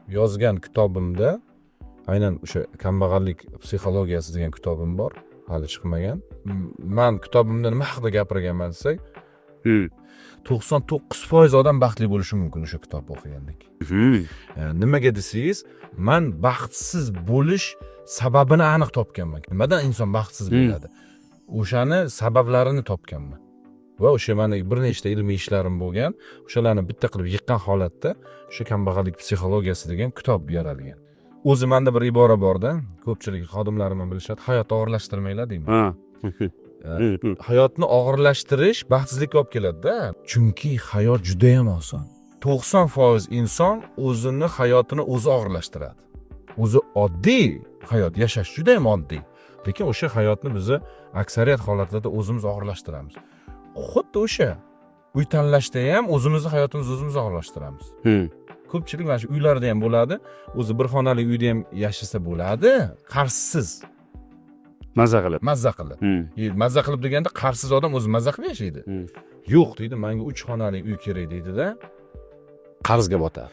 yozgan kitobimda aynan o'sha kambag'allik psixologiyasi degan kitobim bor, hali chiqmagan. Men kitobimda nima haqida gapirganman desak, 99% odam baxtli bo'lishi mumkin o'sha kitobni o'qigandan keyin. Nimaga desangiz, men baxtsiz bo'lish sababini aniq topganman. Nimadan inson baxtsiz bo'ladi? O'shani sabablarini topganman. Va o'sha meni bir nechta ilmiy ishlarim bo'lgan, o'shalarni bitta qilib yiqqan holatda o'sha kambag'allik psixologiyasi degan kitob yaralgan. O'zi menda bir ibora borda, ko'pchilik xodimlarim ham bilishadi, hayotni og'irlashtirmanglar deyman. Hayotni og'irlashtirish baxtsizlikka olib keladi-da. Chunki hayot juda ham oson. 90% inson o'zini hayotini o'zi og'irlashtiradi. O'zi oddiy hayot yashash juda ham oddiy. Lekin o'sha hayotni biz aksariyat holatlarda o'zimiz og'irlashtiramiz. Xuddi o'sha uy tanlashda ham o'zimizni hayotimizni o'zimiz og'irlashtiramiz. Ko'pchilik mana shu uylarda ham bo'ladi. O'zi bir xonali uyda ham yashasa bo'ladi, qarshisiz. Mazza qilib. Mazza qilib deganda qarshisiz odam o'zi mazza qilib yashaydi. Yo'q deydi, menga 3 xonali uy kerak deydi-da, qarzga botadi.